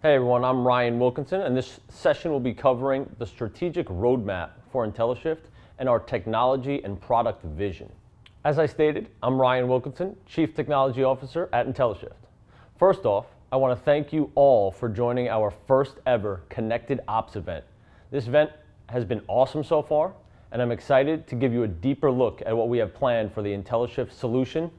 Hey everyone, I'm Ryan Wilkinson, and this session will be covering the strategic roadmap for IntelliShift and our technology and product vision. As I stated, I'm Ryan Wilkinson, Chief Technology Officer at IntelliShift. First off, I want to thank you all for joining our first ever Connected Ops event. This event has been awesome so far, and I'm excited to give you a deeper look at what we have planned for the IntelliShift solution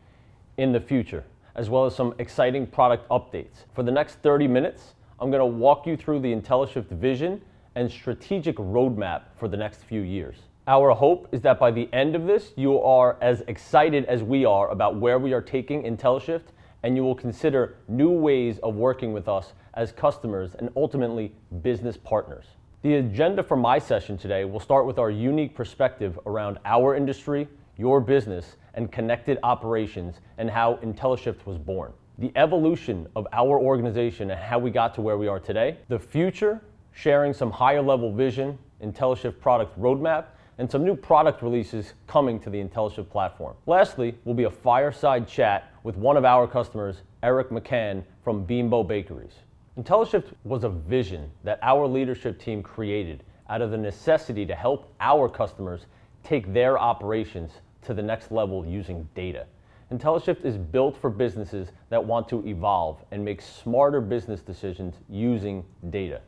in the future, as well as some exciting product updates. For the next 30 minutes, I'm going to walk you through the IntelliShift vision and strategic roadmap for the next few years. Our hope is that by the end of this, you are as excited as we are about where we are taking IntelliShift, and you will consider new ways of working with us as customers and ultimately business partners. The agenda for my session today will start with our unique perspective around our industry, your business, and connected operations, and how IntelliShift was born. The evolution of our organization and how we got to where we are today, the future, sharing some higher level vision, IntelliShift product roadmap, and some new product releases coming to the IntelliShift platform. Lastly, will be a fireside chat with one of our customers, McCann from Bimbo Bakeries. IntelliShift was a vision that our leadership team created out of the necessity to help our customers take their operations to the next level using data. IntelliShift is built for businesses that want to evolve and make smarter business decisions using data.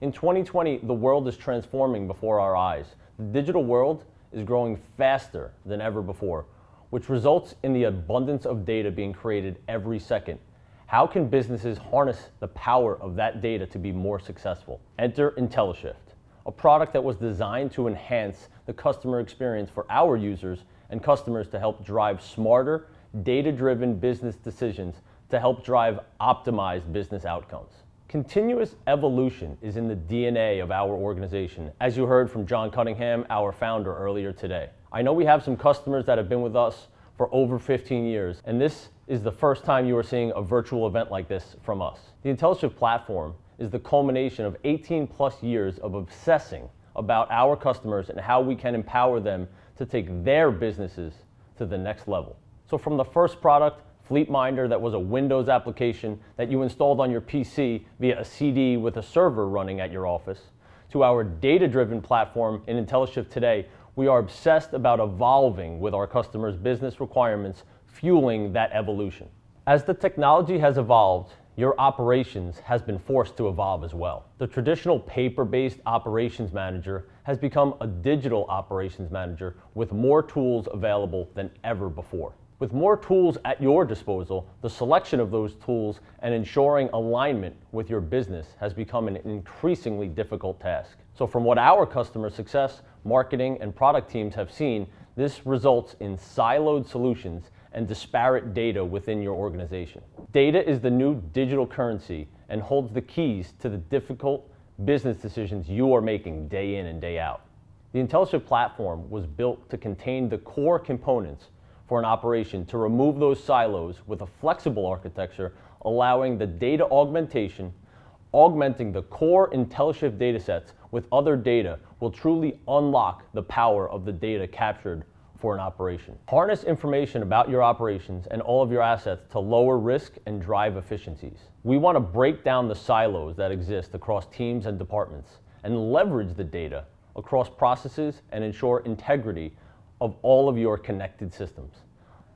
In 2020, the world is transforming before our eyes. The digital world is growing faster than ever before, which results in the abundance of data being created every second. How can businesses harness the power of that data to be more successful? Enter IntelliShift, a product that was designed to enhance the customer experience for our users and customers to help drive smarter, data-driven business decisions to help drive optimized business outcomes. Continuous evolution is in the DNA of our organization, as you heard from John Cunningham, our founder, earlier today. I know we have some customers that have been with us for over 15 years, and this is the first time you are seeing a virtual event like this from us. The IntelliShift platform is the culmination of 18 plus years of obsessing about our customers and how we can empower them to take their businesses to the next level. So from the first product, FleetMinder, that was a Windows application that you installed on your PC via a CD with a server running at your office, to our data-driven platform in IntelliShift today, we are obsessed about evolving with our customers' business requirements, fueling that evolution. As the technology has evolved, your operations has been forced to evolve as well. The traditional paper-based operations manager has become a digital operations manager with more tools available than ever before. With more tools at your disposal, the selection of those tools and ensuring alignment with your business has become an increasingly difficult task. So from what our customer success, marketing, and product teams have seen, this results in siloed solutions and disparate data within your organization. Data is the new digital currency and holds the keys to the difficult business decisions you are making day in and day out. The IntelliShift platform was built to contain the core components for an operation, to remove those silos with a flexible architecture, allowing the data augmentation, augmenting the core IntelliShift datasets with other data will truly unlock the power of the data captured for an operation. Harness information about your operations and all of your assets to lower risk and drive efficiencies. We want to break down the silos that exist across teams and departments and leverage the data across processes and ensure integrity of all of your connected systems.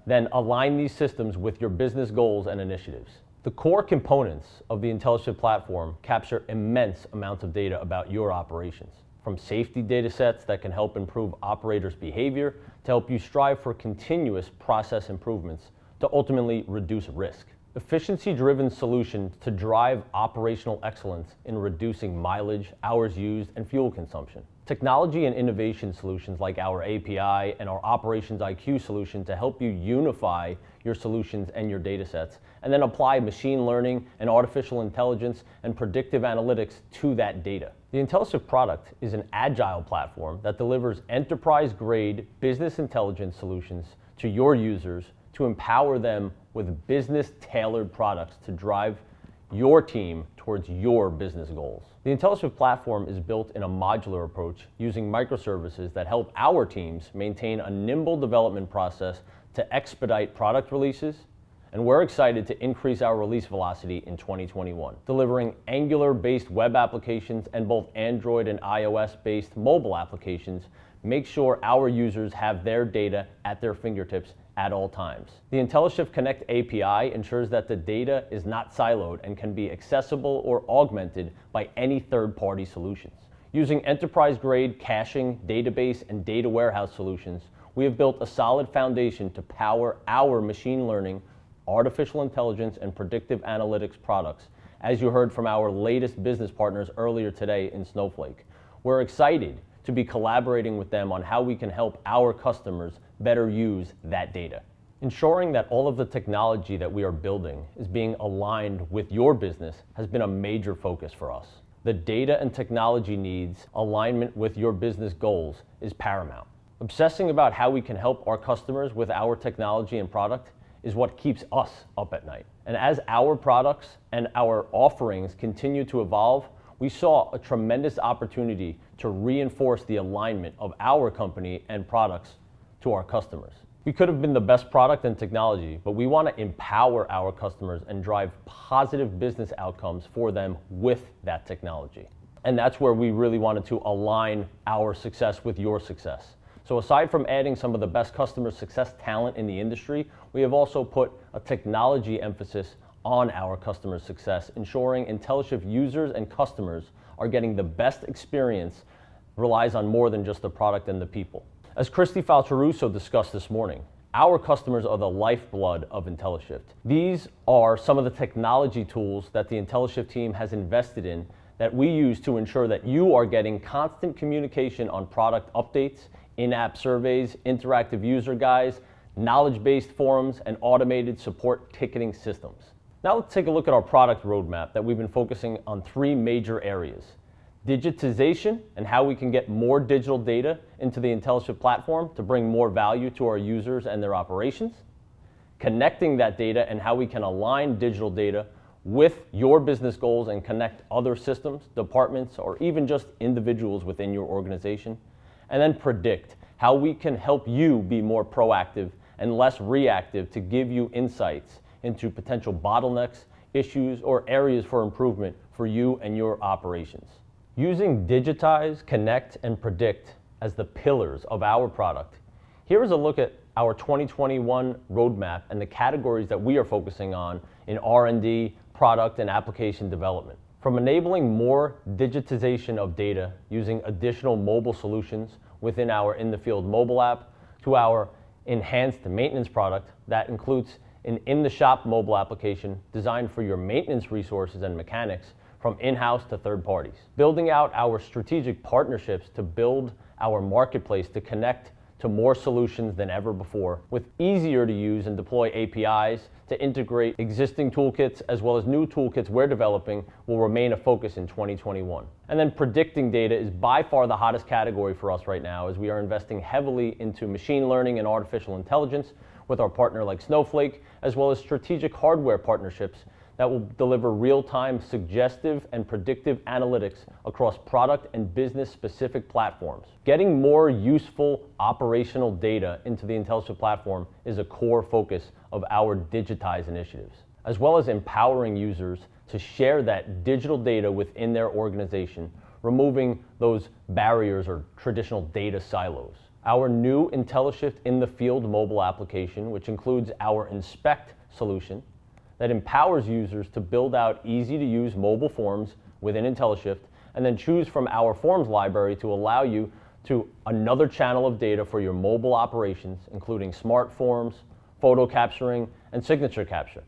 Then align these systems with your business goals and initiatives. The core components of the IntelliShift platform capture immense amounts of data about your operations, from safety data sets that can help improve operators' behavior to help you strive for continuous process improvements to ultimately reduce risk. Efficiency-driven solutions to drive operational excellence in reducing mileage, hours used, and fuel consumption. Technology and innovation solutions like our API and our Operations IQ solution to help you unify your solutions and your data sets, and then apply machine learning and artificial intelligence and predictive analytics to that data. The IntelliShift product is an agile platform that delivers enterprise-grade business intelligence solutions to your users to empower them with business-tailored products to drive your team towards your business goals. The IntelliShift platform is built in a modular approach using microservices that help our teams maintain a nimble development process to expedite product releases and we're excited to increase our release velocity in 2021, delivering Angular-based web applications and both Android and iOS-based mobile applications. Make sure our users have their data at their fingertips at all times. The IntelliShift Connect API ensures that the data is not siloed and can be accessible or augmented by any third-party solutions. Using enterprise-grade caching, database, and data warehouse solutions, we have built a solid foundation to power our machine learning, artificial intelligence, and predictive analytics products, as you heard from our latest business partners earlier today in Snowflake. We're excited to be collaborating with them on how we can help our customers better use that data. Ensuring that all of the technology that we are building is being aligned with your business has been a major focus for us. The data and technology needs alignment with your business goals is paramount. Obsessing about how we can help our customers with our technology and product is what keeps us up at night. And as our products and our offerings continue to evolve, we saw a tremendous opportunity to reinforce the alignment of our company and products to our customers. We could have been the best product and technology, but we want to empower our customers and drive positive business outcomes for them with that technology. And that's where we really wanted to align our success with your success. So aside from adding some of the best customer success talent in the industry, we have also put a technology emphasis on our customer success, ensuring IntelliShift users and customers are getting the best experience relies on more than just the product and the people. As Christy Falcherusso discussed this morning, our customers are the lifeblood of IntelliShift. These are some of the technology tools that the IntelliShift team has invested in that we use to ensure that you are getting constant communication on product updates, in-app surveys, interactive user guides, knowledge-based forums, and automated support ticketing systems. Now let's take a look at our product roadmap that we've been focusing on 3 major areas. Digitization and how we can get more digital data into the IntelliShift platform to bring more value to our users and their operations. Connecting that data and how we can align digital data with your business goals and connect other systems, departments, or even just individuals within your organization. And then predict how we can help you be more proactive and less reactive to give you insights into potential bottlenecks, issues, or areas for improvement for you and your operations. Using digitize, connect, and predict as the pillars of our product, here is a look at our 2021 roadmap and the categories that we are focusing on in R&D, product, and application development. From enabling more digitization of data using additional mobile solutions within our In the Field mobile app to our enhanced maintenance product that includes an in-the-shop mobile application designed for your maintenance resources and mechanics from in-house to third parties. Building out our strategic partnerships to build our marketplace to connect to more solutions than ever before, with easier to use and deploy APIs to integrate existing toolkits as well as new toolkits we're developing will remain a focus in 2021. And then predicting data is by far the hottest category for us right now, as we are investing heavily into machine learning and artificial intelligence with our partner like Snowflake, as well as strategic hardware partnerships that will deliver real-time suggestive and predictive analytics across product and business-specific platforms. Getting more useful operational data into the IntelliShift platform is a core focus of our Digitize initiatives, as well as empowering users to share that digital data within their organization, removing those barriers or traditional data silos. Our new IntelliShift In the Field mobile application, which includes our Inspect solution, that empowers users to build out easy-to-use mobile forms within IntelliShift and then choose from our forms library to allow you to another channel of data for your mobile operations, including smart forms, photo capturing, and signature capture.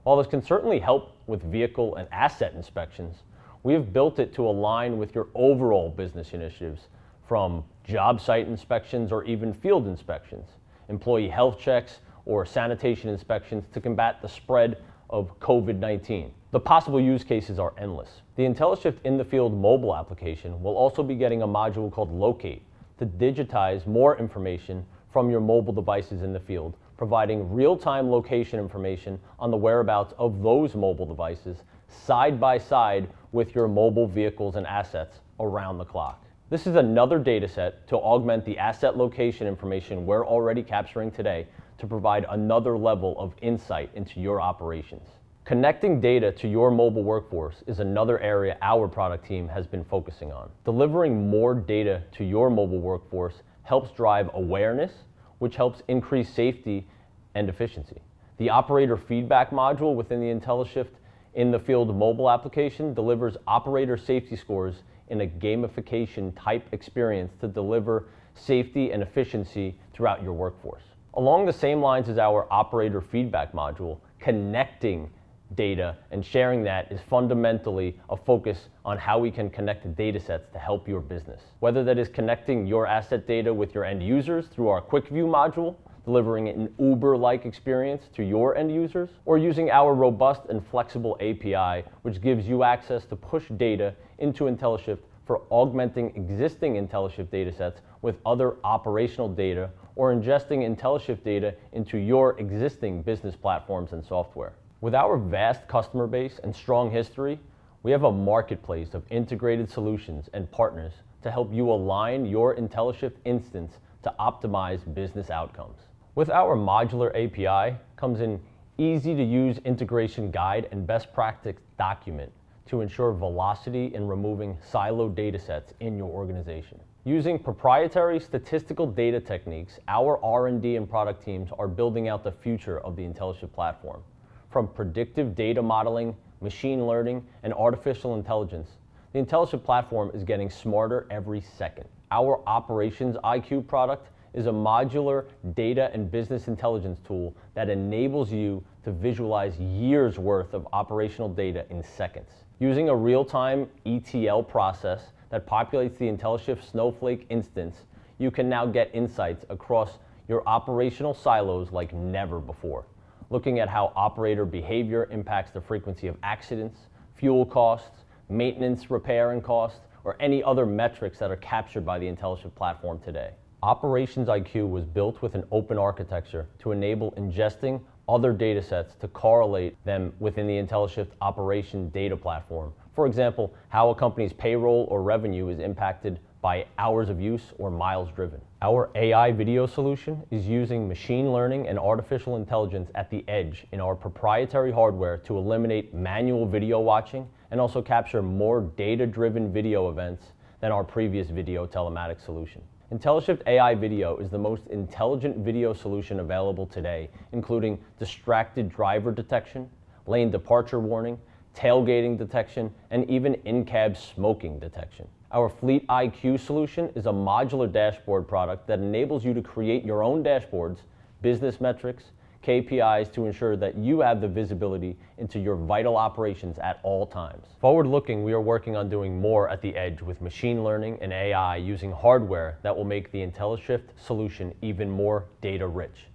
While this can certainly help with vehicle and asset inspections, we have built it to align with your overall business initiatives, from job site inspections or even field inspections, employee health checks, or sanitation inspections to combat the spread of COVID-19. The possible use cases are endless. The IntelliShift In the Field mobile application will also be getting a module called Locate to digitize more information from your mobile devices in the field, providing real-time location information on the whereabouts of those mobile devices side by side with your mobile vehicles and assets around the clock. This is another data set to augment the asset location information we're already capturing today to provide another level of insight into your operations. Connecting data to your mobile workforce is another area our product team has been focusing on. Delivering more data to your mobile workforce helps drive awareness, which helps increase safety and efficiency. The operator feedback module within the IntelliShift In the Field mobile application delivers operator safety scores in a gamification type experience to deliver safety and efficiency throughout your workforce. Along the same lines as our operator feedback module, connecting data and sharing that is fundamentally a focus on how we can connect data sets to help your business. Whether that is connecting your asset data with your end users through our Quick View module, delivering an Uber-like experience to your end users, or using our robust and flexible API, which gives you access to push data into IntelliShift for augmenting existing IntelliShift datasets with other operational data, or ingesting IntelliShift data into your existing business platforms and software. With our vast customer base and strong history, we have a marketplace of integrated solutions and partners to help you align your IntelliShift instance to optimize business outcomes. With our modular API comes an easy-to-use integration guide and best practice document to ensure velocity in removing siloed datasets in your organization. Using proprietary statistical data techniques, our R&D and product teams are building out the future of the IntelliShift platform. From predictive data modeling, machine learning, and artificial intelligence, the IntelliShift platform is getting smarter every second. Our Operations IQ product is a modular data and business intelligence tool that enables you to visualize years' worth of operational data in seconds. Using a real-time ETL process that populates the IntelliShift Snowflake instance, you can now get insights across your operational silos like never before. Looking at how operator behavior impacts the frequency of accidents, fuel costs, maintenance, repair and costs, or any other metrics that are captured by the IntelliShift platform today. Operations IQ was built with an open architecture to enable ingesting other data sets to correlate them within the IntelliShift operation data platform. For example, how a company's payroll or revenue is impacted by hours of use or miles driven. Our AI video solution is using machine learning and artificial intelligence at the edge in our proprietary hardware to eliminate manual video watching and also capture more data-driven video events than our previous video telematics solution. IntelliShift AI Video is the most intelligent video solution available today, including distracted driver detection, lane departure warning, tailgating detection, and even in-cab smoking detection. Our Fleet IQ solution is a modular dashboard product that enables you to create your own dashboards, business metrics, KPIs to ensure that you have the visibility into your vital operations at all times. Forward-looking, we are working on doing more at the edge with machine learning and AI using hardware that will make the IntelliShift solution even more data-rich.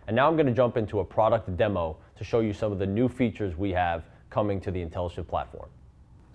And now I'm going to jump into a product demo to show you some of the new features we have coming to the IntelliShift platform.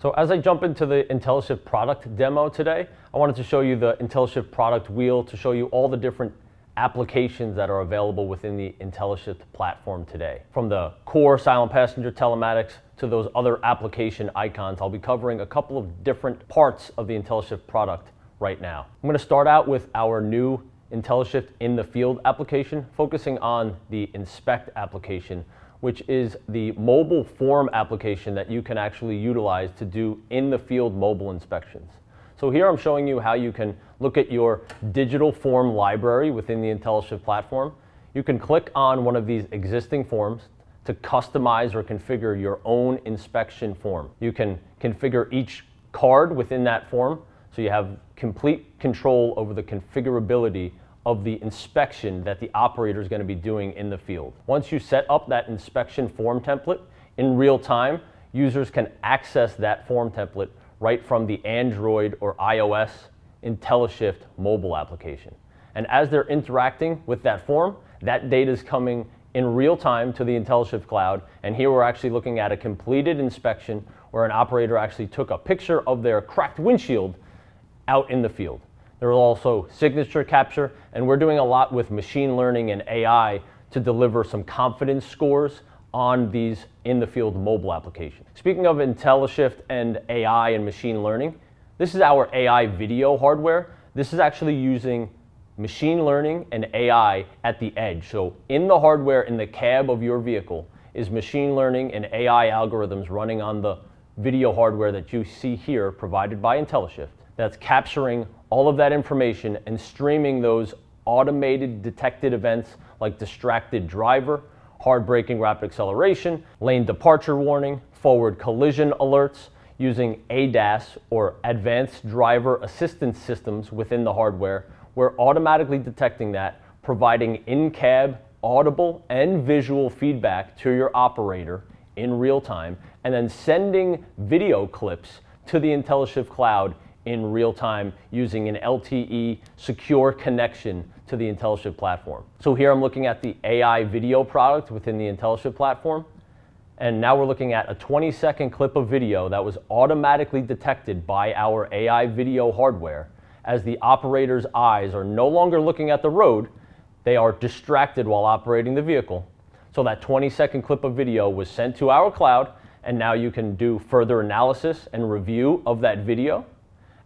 So as I jump into the IntelliShift product demo today, I wanted to show you the IntelliShift product wheel to show you all the different applications that are available within the IntelliShift platform today. From the core silent passenger telematics to those other application icons, I'll be covering a couple of different parts of the IntelliShift product right now. I'm going to start out with our new IntelliShift In the Field application, focusing on the Inspect application, which is the mobile form application that you can actually utilize to do in-the-field mobile inspections. So here I'm showing you how you can look at your digital form library within the IntelliShift platform. You can click on one of these existing forms to customize or configure your own inspection form. You can configure each card within that form so you have complete control over the configurability of the inspection that the operator is going to be doing in the field. Once you set up that inspection form template in real time, users can access that form template right from the Android or iOS IntelliShift mobile application. And as they're interacting with that form, that data is coming in real time to the IntelliShift cloud. And here we're actually looking at a completed inspection where an operator actually took a picture of their cracked windshield out in the field. There is also signature capture, and we're doing a lot with machine learning and AI to deliver some confidence scores on these in-the-field mobile applications. Speaking of IntelliShift and AI and machine learning, this is our AI video hardware. This is actually using machine learning and AI at the edge. So in the hardware, in the cab of your vehicle, is machine learning and AI algorithms running on the video hardware that you see here provided by IntelliShift that's capturing all of that information and streaming those automated detected events like distracted driver, hard braking rapid acceleration, lane departure warning, forward collision alerts, using ADAS or advanced driver assistance systems within the hardware. We're automatically detecting that, providing in-cab audible and visual feedback to your operator in real time, and then sending video clips to the IntelliShift cloud in real time using an LTE secure connection to the IntelliShift platform. So here I'm looking at the AI video product within the IntelliShift platform. And now we're looking at a 20-second clip of video that was automatically detected by our AI video hardware as the operator's eyes are no longer looking at the road, they are distracted while operating the vehicle. So that 20-second clip of video was sent to our cloud, and now you can do further analysis and review of that video,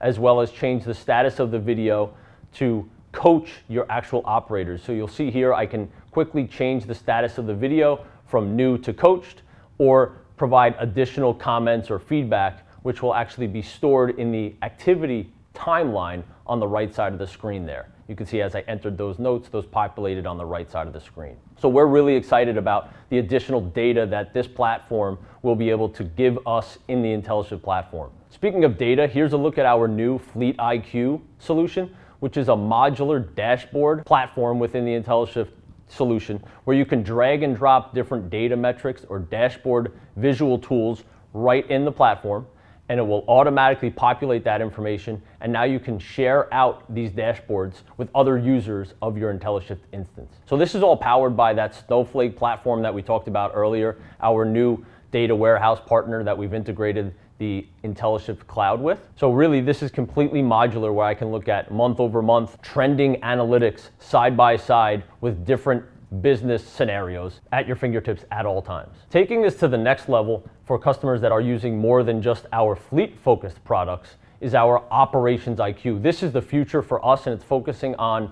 as well as change the status of the video to coach your actual operators. So you'll see here I can quickly change the status of the video from new to coached, or provide additional comments or feedback, which will actually be stored in the activity timeline on the right side of the screen there. You can see as I entered those notes, those populated on the right side of the screen. So we're really excited about the additional data that this platform will be able to give us in the IntelliShift platform. Speaking of data, here's a look at our new Fleet IQ solution, which is a modular dashboard platform within the IntelliShift solution where you can drag and drop different data metrics or dashboard visual tools right in the platform, and it will automatically populate that information, and now you can share out these dashboards with other users of your IntelliShift instance. So this is all powered by that Snowflake platform that we talked about earlier, our new data warehouse partner that we've integrated the IntelliShift cloud with. So really this is completely modular where I can look at month over month trending analytics side by side with different business scenarios at your fingertips at all times. Taking this to the next level for customers that are using more than just our fleet focused products is our Operations IQ. This is the future for us, and it's focusing on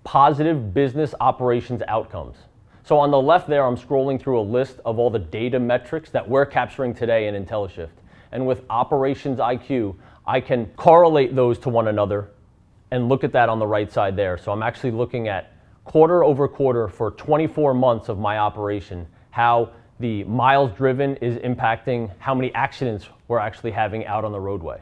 positive business operations outcomes. So on the left there, I'm scrolling through a list of all the data metrics that we're capturing today in IntelliShift. And with Operations IQ, I can correlate those to one another and look at that on the right side there. So I'm actually looking at quarter over quarter for 24 months of my operation, how the miles driven is impacting how many accidents we're actually having out on the roadway.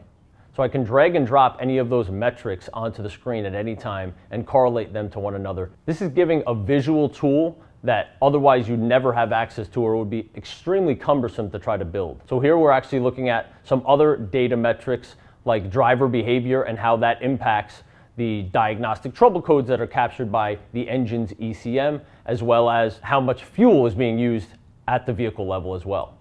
So I can drag and drop any of those metrics onto the screen at any time and correlate them to one another. This is giving a visual tool that otherwise you'd never have access to, or it would be extremely cumbersome to try to build. So here we're actually looking at some other data metrics like driver behavior and how that impacts the diagnostic trouble codes that are captured by the engine's ECM, as well as how much fuel is being used at the vehicle level as well.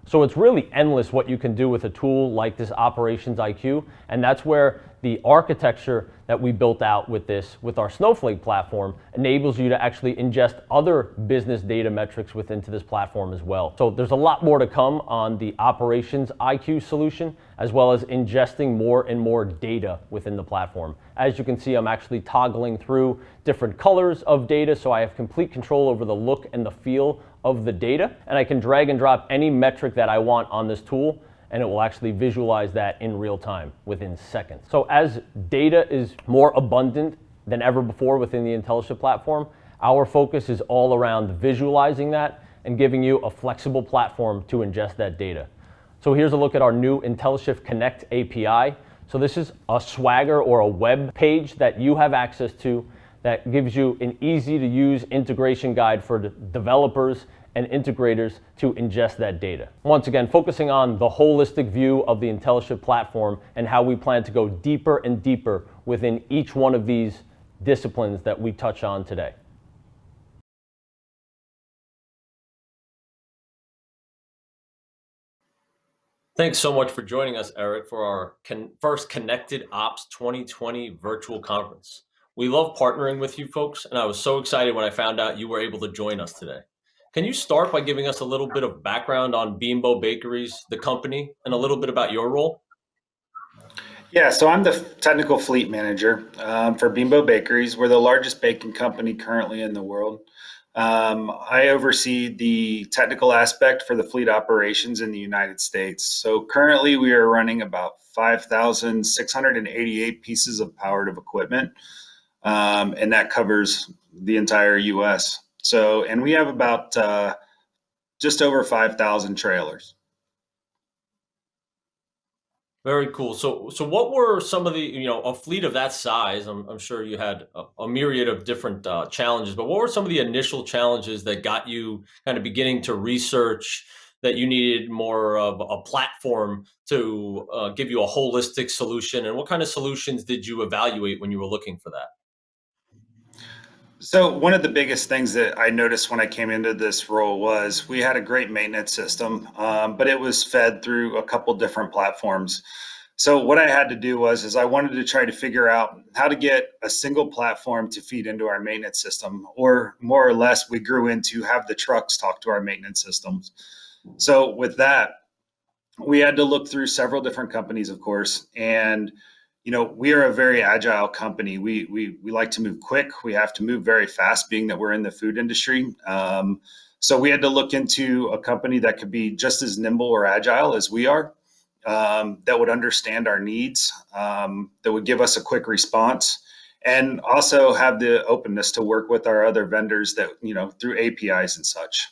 So it's really endless what you can do with a tool like this Operations IQ, and that's where the architecture that we built out with this, with our Snowflake platform, enables you to actually ingest other business data metrics into this platform as well. So there's a lot more to come on the Operations IQ solution, as well as ingesting more and more data within the platform. As you can see, I'm actually toggling through different colors of data, so I have complete control over the look and the feel of the data, and I can drag and drop any metric that I want on this tool, and it will actually visualize that in real time within seconds. So as data is more abundant than ever before within the IntelliShift platform, our focus is all around visualizing that and giving you a flexible platform to ingest that data. So here's a look at our new IntelliShift Connect API. So this is a Swagger or a web page that you have access to that gives you an easy to use integration guide for the developers and integrators to ingest that data. Once again, focusing on the holistic view of the IntelliShift platform and how we plan to go deeper and deeper within each one of these disciplines that we touch on today. Thanks so much for joining us, Eric, for our first Connected Ops 2020 virtual conference. We love partnering with you folks, and I was so excited when I found out you were able to join us today. Can you start by giving us a little bit of background on Bimbo Bakeries, the company, and a little bit about your role? Yeah, so I'm the technical fleet manager for Bimbo Bakeries. We're the largest baking company currently in the world. I oversee the technical aspect for the fleet operations in the United States. So currently, we are running about 5,688 pieces of powered of equipment, and that covers the entire U.S. So, and we have about just over 5,000 trailers. Very cool. So what were some of the, a fleet of that size? I'm sure you had a myriad of different challenges, but what were some of the initial challenges that got you kind of beginning to research that you needed more of a platform to give you a holistic solution? And what kind of solutions did you evaluate when you were looking for that? So one of the biggest things that I noticed when I came into this role was we had a great maintenance system, but it was fed through a couple different platforms. So what I had to do is I wanted to try to figure out how to get a single platform to feed into our maintenance system, or more or less, we grew into have the trucks talk to our maintenance systems. So with that, we had to look through several different companies, of course, and we are a very agile company. We like to move quick. We have to move very fast, being that we're in the food industry. So we had to look into a company that could be just as nimble or agile as we are, that would understand our needs, that would give us a quick response, and also have the openness to work with our other vendors that through APIs and such.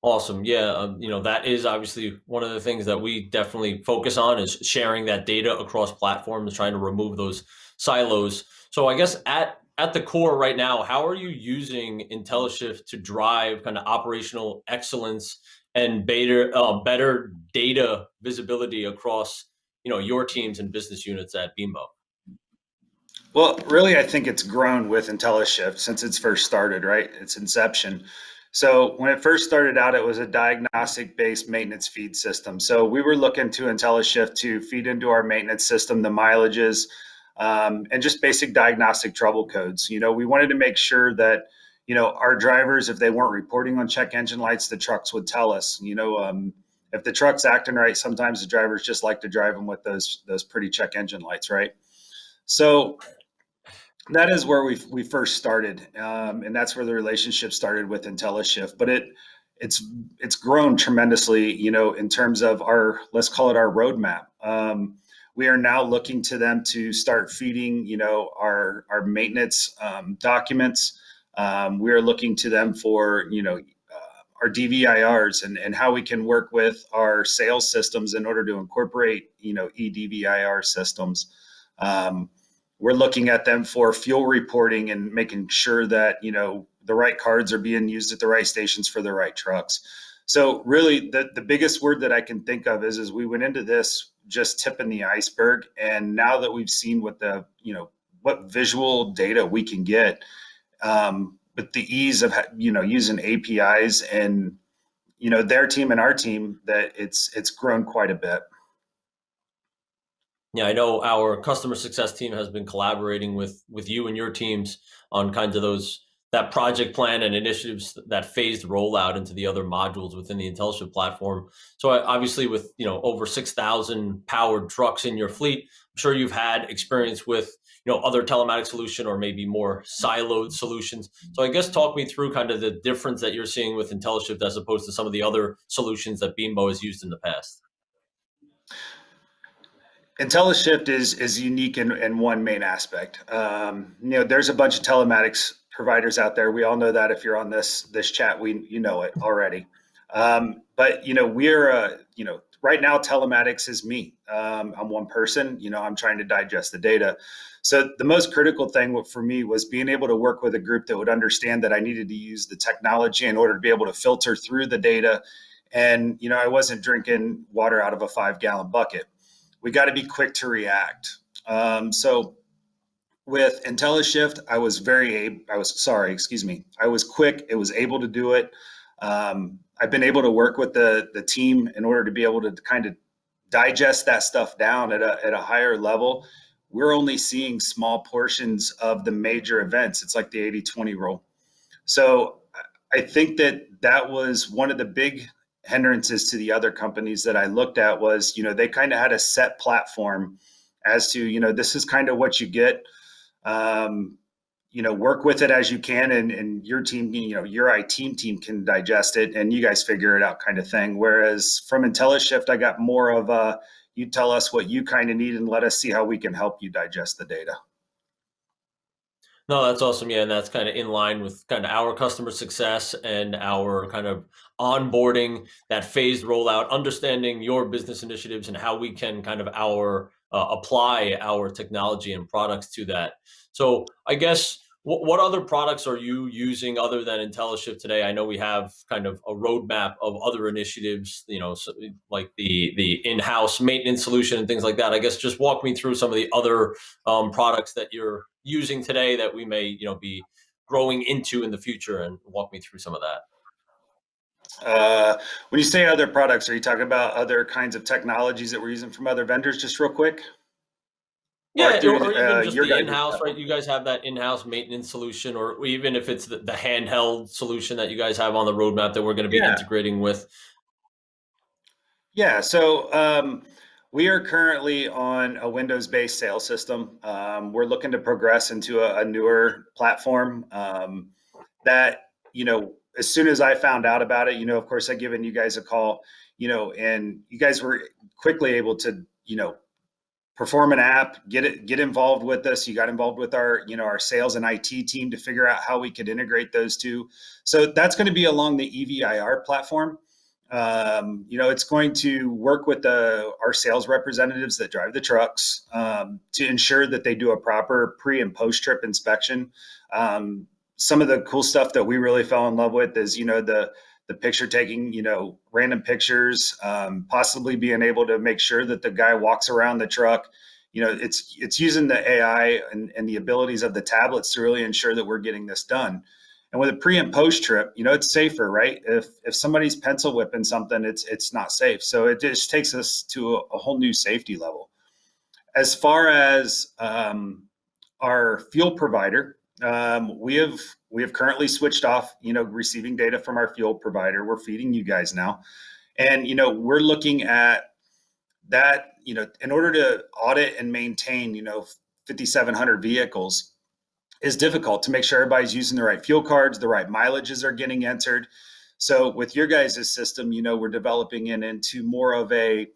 Awesome. Yeah. That is obviously one of the things that we definitely focus on is sharing that data across platforms, trying to remove those silos. So I guess at the core right now, how are you using IntelliShift to drive kind of operational excellence and better data visibility across, your teams and business units at Bimbo? Well, really, I think it's grown with IntelliShift since it's first started, right? Its inception. So when it first started out, it was a diagnostic-based maintenance feed system. So we were looking to IntelliShift to feed into our maintenance system the mileages, and just basic diagnostic trouble codes. We wanted to make sure that our drivers, if they weren't reporting on check engine lights, the trucks would tell us. If the truck's acting right, sometimes the drivers just like to drive them with those pretty check engine lights, right? So that is where we first started, and that's where the relationship started with IntelliShift. But it's it's grown tremendously, in terms of our, let's call it our roadmap. We are now looking to them to start feeding, our maintenance documents. We are looking to them for our DVIRs, and how we can work with our sales systems in order to incorporate EDVIR systems. Um, we're looking at them for fuel reporting and making sure that the right cards are being used at the right stations for the right trucks. So really, the biggest word that I can think of is we went into this just tipping the iceberg, and now that we've seen what visual data we can get, with the ease of using APIs and their team and our team, that it's grown quite a bit. Yeah, I know our customer success team has been collaborating with you and your teams on kinds of those that project plan and initiatives that phased rollout into the other modules within the IntelliShift platform. So obviously, with over 6,000 powered trucks in your fleet, I'm sure you've had experience with other telematics solution or maybe more siloed solutions. So I guess talk me through kind of the difference that you're seeing with IntelliShift as opposed to some of the other solutions that Bimbo has used in the past. IntelliShift is unique in one main aspect. There's a bunch of telematics providers out there. We all know that if you're on this chat, you know it already. But we're right now telematics is me. I'm one person. I'm trying to digest the data. So the most critical thing for me was being able to work with a group that would understand that I needed to use the technology in order to be able to filter through the data. And I wasn't drinking water out of a 5-gallon bucket. We got to be quick to react. So with IntelliShift, I was quick. It was able to do it. I've been able to work with the team in order to be able to kind of digest that stuff down at a higher level. We're only seeing small portions of the major events. It's like the 80-20 rule. So I think that was one of the big hindrances to the other companies that I looked at was, they kind of had a set platform as to, this is kind of what you get. Um, work with it as you can, and your team, your IT team can digest it and you guys figure it out kind of thing. Whereas from IntelliShift, I got more of a, you tell us what you kind of need and let us see how we can help you digest the data. No, that's awesome. Yeah, and that's kind of in line with kind of our customer success and our kind of onboarding, that phased rollout, understanding your business initiatives and how we can kind of our apply our technology and products to that. So I guess what other products are you using other than IntelliShift today? I know we have kind of a roadmap of other initiatives, like the in-house maintenance solution and things like that. I guess just walk me through some of the other products that you're using today that we may be growing into in the future, and walk me through some of that. When you say other products, are you talking about other kinds of technologies that we're using from other vendors, just real quick, or Yeah, through or even just your the guys' in-house, right? platform? You guys have that in-house maintenance solution, or even if it's the handheld solution that you guys have on the roadmap that we're going to be Yeah, integrating with. yeah. So we are currently on a Windows-based sales system. We're looking to progress into a newer platform that, as soon as I found out about it, of course, I given you guys a call, and you guys were quickly able to, perform an app, get involved with us. You got involved with our, our sales and IT team to figure out how we could integrate those two. So that's going to be along the EVIR platform. It's going to work with our sales representatives that drive the trucks to ensure that they do a proper pre and post trip inspection. Some of the cool stuff that we really fell in love with is, the picture taking, random pictures, possibly being able to make sure that the guy walks around the truck. It's using the AI and the abilities of the tablets to really ensure that we're getting this done. And with a pre and post trip, it's safer, right? If somebody's pencil whipping something, it's not safe. So it just takes us to a whole new safety level. As far as our fuel provider, we have currently switched off, receiving data from our fuel provider. We're feeding you guys now, and we're looking at that. In order to audit and maintain, 5,700 vehicles is difficult to make sure everybody's using the right fuel cards, the right mileages are getting entered. So with your guys' system, we're developing it into more of a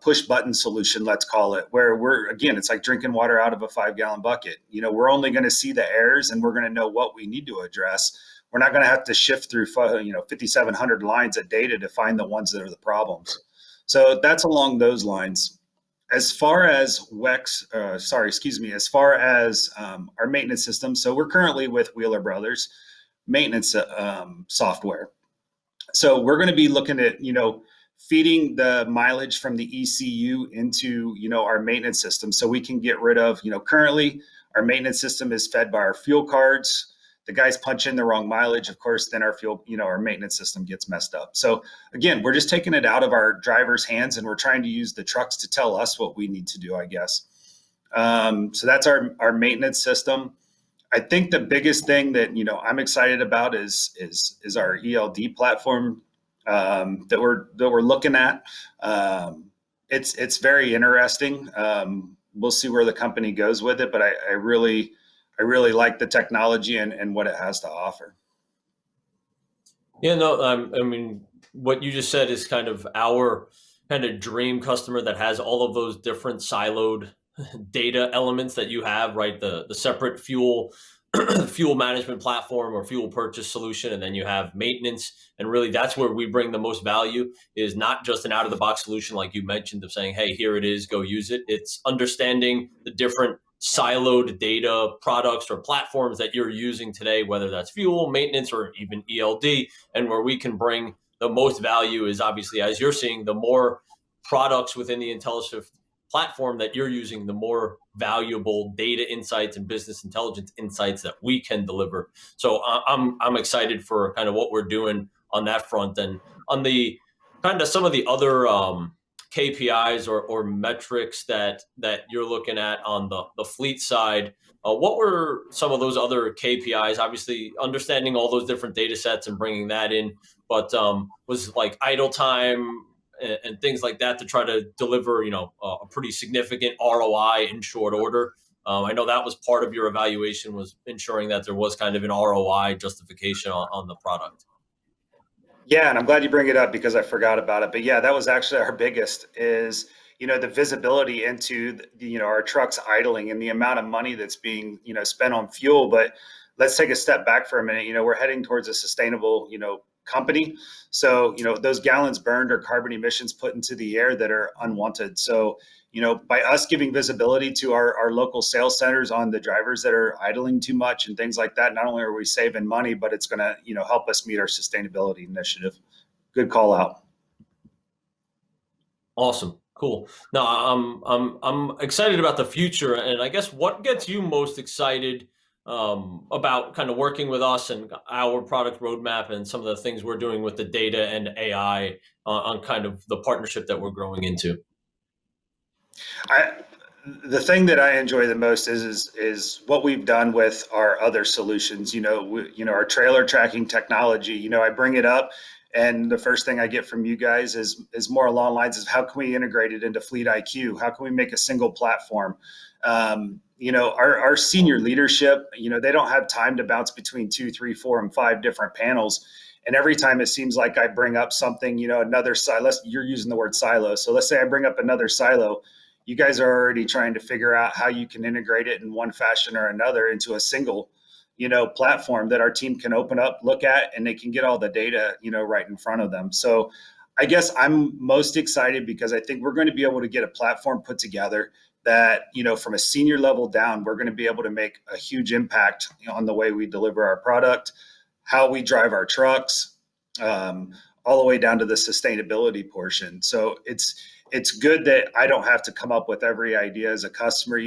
push button solution, let's call it, where it's like drinking water out of a 5-gallon bucket. We're only going to see the errors and we're going to know what we need to address. We're not going to have to shift through 5,700 lines of data to find the ones that are the problems. So that's along those lines. As far as as far as our maintenance system, so we're currently with Wheeler Brothers maintenance software. So we're going to be looking at, feeding the mileage from the ECU into, our maintenance system. So we can get rid of, currently our maintenance system is fed by our fuel cards. The guys punch in the wrong mileage, of course, then our fuel, our maintenance system gets messed up. So again, we're just taking it out of our drivers' hands and we're trying to use the trucks to tell us what we need to do, I guess. So that's our maintenance system. I think the biggest thing that I'm excited about is our ELD platform that we're looking at. It's very interesting. We'll see where the company goes with it, but I really like the technology and what it has to offer. Yeah, no, I mean, what you just said is kind of our kind of dream customer that has all of those different siloed data elements that you have, right? The separate fuel fuel management platform or fuel purchase solution, and then you have maintenance. And really, that's where we bring the most value. Is not just an out of the box solution like you mentioned of saying, "Hey, here it is, go use it." It's understanding the different siloed data products or platforms that you're using today, whether that's fuel, maintenance, or even ELD, and where we can bring the most value is obviously, as you're seeing, the more products within the IntelliShift platform that you're using, the more valuable data insights and business intelligence insights that we can deliver. So I'm excited for kind of what we're doing on that front, and on the kind of some of the other KPIs or metrics that you're looking at on the fleet side, what were some of those other KPIs? Obviously, understanding all those different data sets and bringing that in, but was like idle time and things like that to try to deliver, a pretty significant ROI in short order. I know that was part of your evaluation, was ensuring that there was kind of an ROI justification on the product. Yeah, and I'm glad you bring it up because I forgot about it. But yeah, that was actually our biggest is, the visibility into our trucks idling and the amount of money that's being, spent on fuel. But let's take a step back for a minute. We're heading towards a sustainable, company. So, those gallons burned are carbon emissions put into the air that are unwanted. So, by us giving visibility to our local sales centers on the drivers that are idling too much and things like that, not only are we saving money, but it's going to, help us meet our sustainability initiative. Good call out. Awesome. Cool. Now, I'm excited about the future, and I guess what gets you most excited about kind of working with us and our product roadmap and some of the things we're doing with the data and AI on kind of the partnership that we're growing into? The thing that I enjoy the most is what we've done with our other solutions. Our trailer tracking technology. I bring it up, and the first thing I get from you guys is more along lines of how can we integrate it into Fleet IQ? How can we make a single platform? Our senior leadership, they don't have time to bounce between 2, 3, 4, and 5 different panels. And every time it seems like I bring up something, another silo, you're using the word silo. So let's say I bring up another silo. You guys are already trying to figure out how you can integrate it in one fashion or another into a single, platform that our team can open up, look at, and they can get all the data, right in front of them. So I guess I'm most excited because I think we're going to be able to get a platform put together that, from a senior level down, we're going to be able to make a huge impact on the way we deliver our product, how we drive our trucks, all the way down to the sustainability portion. So it's good that I don't have to come up with every idea as a customer.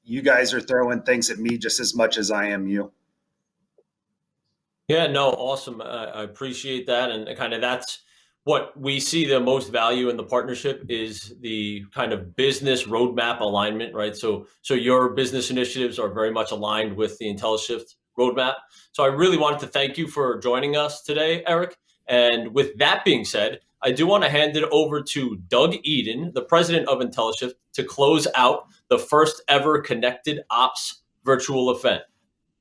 You guys are throwing things at me just as much as I am you. Yeah, no, awesome. I appreciate that. And kind of that's what we see the most value in the partnership is the kind of business roadmap alignment, right? So your business initiatives are very much aligned with the IntelliShift roadmap. So I really wanted to thank you for joining us today, Eric. And with that being said, I do want to hand it over to Doug Eden, the president of IntelliShift, to close out the first ever Connected Ops virtual event.